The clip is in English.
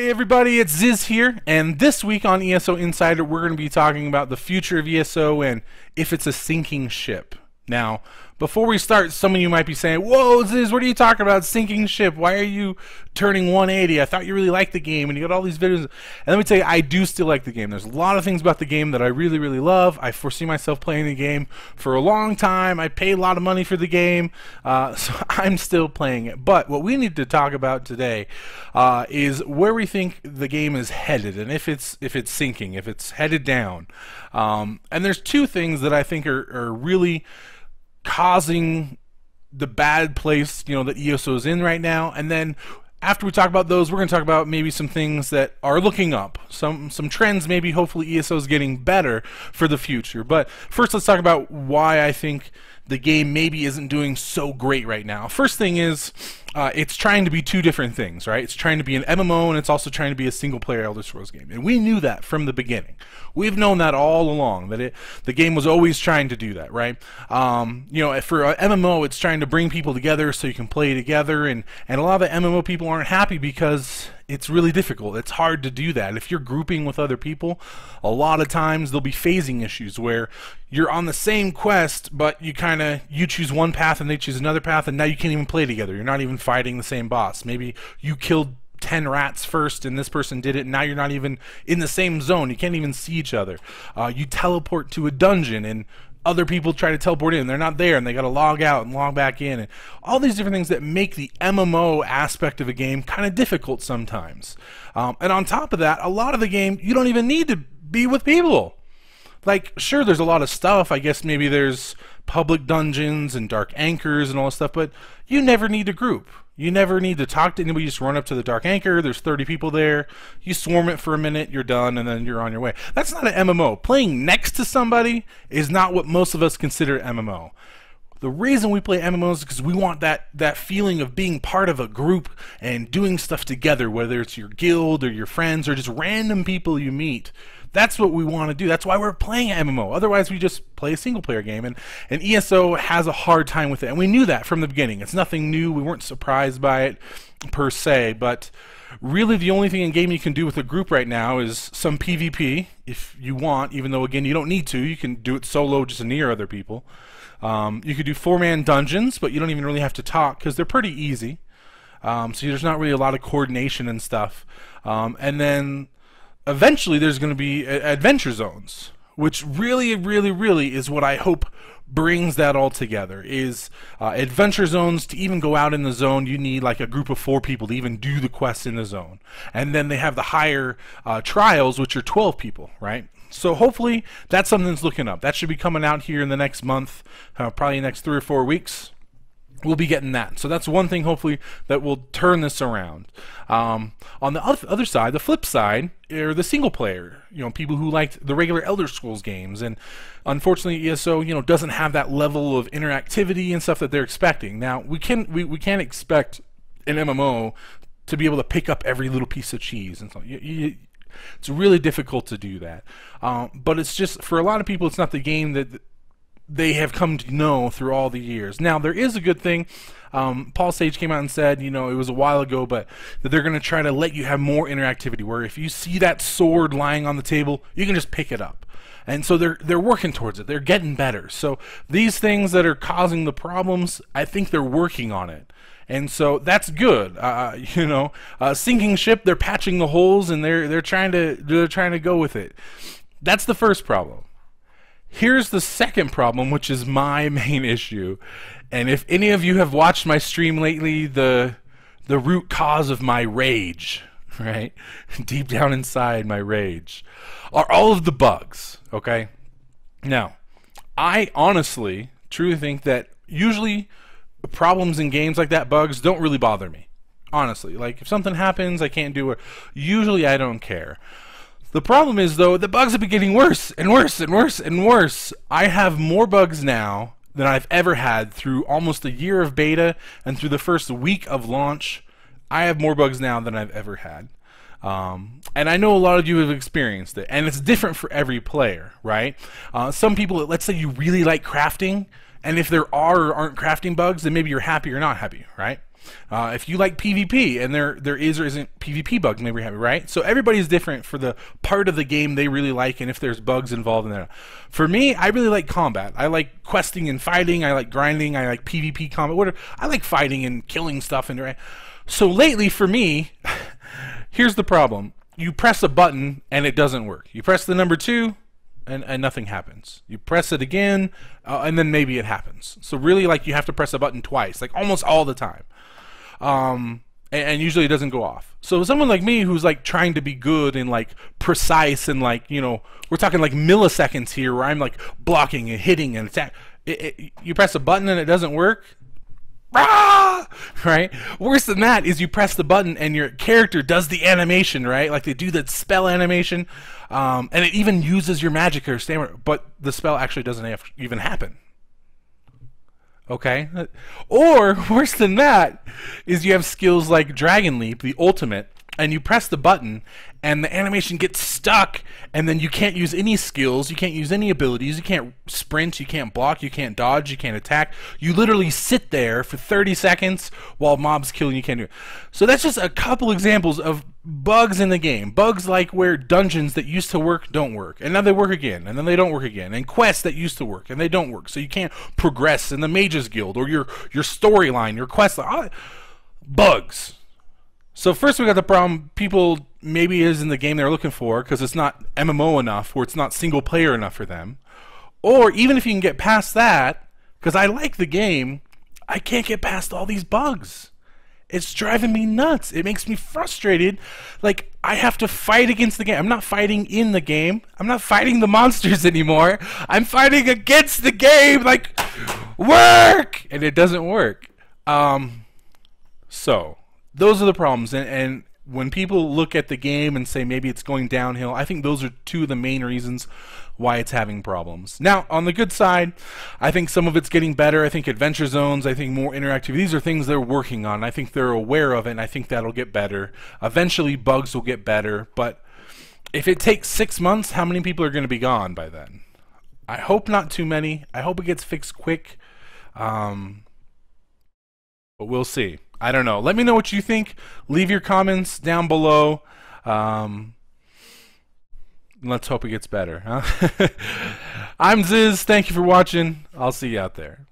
Hey everybody, it's Ziz here, and this week on ESO Insider we're going to be talking about the future of ESO and if it's a sinking ship. Now, before we start, some of you might be saying, whoa Ziz, what are you talking about, sinking ship? Why are you turning 180? I thought you really liked the game and you got all these videos. And let me tell you, I do still like the game. There's a lot of things about the game that I really, really love. I foresee myself playing the game for a long time. I paid a lot of money for the game, so I'm still playing it. But what we need to talk about today is where we think the game is headed and if it's sinking, if it's headed down. And there's two things that I think are really causing the bad place, that ESO is in right now. And then after we talk about those, we're going to talk about maybe some things that are looking up, some trends. Maybe hopefully ESO is getting better for the future. But first, let's talk about why I think the game maybe isn't doing so great right now. First thing is it's trying to be two different things, right? It's trying to be an MMO and it's also trying to be a single-player Elder Scrolls game. And we knew that from the beginning. We've known that all along, that the game was always trying to do that, right? For an MMO, it's trying to bring people together so you can play together, and a lot of the MMO people aren't happy because it's really difficult. It's hard to do that. If you're grouping with other people, a lot of times there'll be phasing issues where you're on the same quest, but you choose one path and they choose another path, and now you can't even play together. You're not even fighting the same boss. Maybe you killed 10 rats first and this person did it, and now you're not even in the same zone. You can't even see each other. You teleport to a dungeon and other people try to teleport in, they're not there, and they got to log out and log back in, and all these different things that make the MMO aspect of a game kind of difficult sometimes. And on top of that, a lot of the game, you don't even need to be with people. Like, sure, there's a lot of stuff. I guess maybe there's public dungeons and dark anchors and all this stuff, but you never need a group. You never need to talk to anybody. You just run up to the dark anchor. There's 30 people there. You swarm it for a minute. You're done, and then you're on your way. That's not an MMO. Playing next to somebody is not what most of us consider MMO. The reason we play MMOs is because we want that feeling of being part of a group and doing stuff together, whether it's your guild or your friends or just random people you meet. That's what we want to do. That's why we're playing an MMO. Otherwise, we just play a single-player game, and ESO has a hard time with it. And we knew that from the beginning. It's nothing new. We weren't surprised by it per se, but really the only thing in game you can do with a group right now is some PvP if you want, even though, again, you don't need to. You can do it solo just near other people. You could do 4-man dungeons, but you don't even really have to talk because they're pretty easy. So there's not really a lot of coordination and stuff. And then eventually there's going to be adventure zones, which really, really, really is what I hope brings that all together, is adventure zones. To even go out in the zone, you need like a group of 4 people to even do the quests in the zone. And then they have the higher trials, which are 12 people, right? So hopefully that's something that's looking up. That should be coming out here in the next month, probably the next 3 or 4 weeks. We'll be getting that. So that's one thing, hopefully, that will turn this around. On the other side, the flip side, are the single player. People who liked the regular Elder Scrolls games, and unfortunately, ESO, doesn't have that level of interactivity and stuff that they're expecting. Now, we can't expect an MMO to be able to pick up every little piece of cheese, and so it's really difficult to do that. But it's just, for a lot of people, it's not the game that they have come to know through all the years. Now, there is a good thing. Paul Sage came out and said, it was a while ago, but that they're going to try to let you have more interactivity, where if you see that sword lying on the table, you can just pick it up. And so they're working towards it. They're getting better. So these things that are causing the problems, I think they're working on it. And so that's good. Sinking ship, they're patching the holes, and they're trying to go with it. That's the first problem. Here's the second problem, which is my main issue. And if any of you have watched my stream lately, the root cause of my rage, right? Deep down inside my rage, are all of the bugs, okay? Now, I honestly, truly think that usually problems in games like that, bugs, don't really bother me. Honestly, like if something happens, I can't do it. Usually I don't care. The problem is, though, the bugs have been getting worse and worse and worse and worse. I have more bugs now than I've ever had through almost a year of beta and through the first week of launch. I have more bugs now than I've ever had. And I know a lot of you have experienced it, and it's different for every player, right? Some people, let's say you really like crafting, And if there are or aren't crafting bugs, then maybe you're happy or not happy, right? If you like PvP and there is or isn't PvP bugs, maybe you're happy, right? So everybody's different for the part of the game they really like and if there's bugs involved in there. For me, I really like combat. I like questing and fighting. I like grinding. I like PvP combat. Whatever. I like fighting and killing stuff. And so lately, for me, here's the problem. You press a button and it doesn't work. You press the number 2 and nothing happens. You press it again and then maybe it happens. So really, like, you have to press a button twice, like almost all the time. And usually it doesn't go off. So someone like me who's like trying to be good and like precise and like, you know, we're talking like milliseconds here where I'm like blocking and hitting and attack. You press a button and it doesn't work. Ah! Right? Worse than that is you press the button and your character does the animation, right? Like they do that spell animation, and it even uses your magic or stamina, but the spell actually doesn't even happen. Okay? Or, worse than that, is you have skills like Dragon Leap, the ultimate, and you press the button, and the animation gets stuck, and then you can't use any skills, you can't use any abilities, you can't sprint, you can't block, you can't dodge, you can't attack. You literally sit there for 30 seconds while mobs kill and you can't do it. So that's just a couple examples of bugs in the game. Bugs like where dungeons that used to work don't work, and now they work again, and then they don't work again, and quests that used to work and they don't work, so you can't progress in the Mages Guild or your storyline, your quest line. Bugs. So first we got the problem people maybe is in the game they're looking for because it's not MMO enough or it's not single player enough for them. Or even if you can get past that, because I like the game, I can't get past all these bugs. It's driving me nuts. It makes me frustrated. Like, I have to fight against the game. I'm not fighting in the game. I'm not fighting the monsters anymore. I'm fighting against the game. Like, work! And it doesn't work. So those are the problems, and when people look at the game and say maybe it's going downhill, I think those are two of the main reasons why it's having problems. Now, on the good side, I think some of it's getting better. I think adventure zones, I think more interactivity, these are things they're working on. I think they're aware of it, and I think that'll get better. Eventually, bugs will get better, but if it takes 6 months, how many people are going to be gone by then? I hope not too many. I hope it gets fixed quick, but we'll see. I don't know. Let me know what you think. Leave your comments down below. Let's hope it gets better. Huh? I'm Ziz. Thank you for watching. I'll see you out there.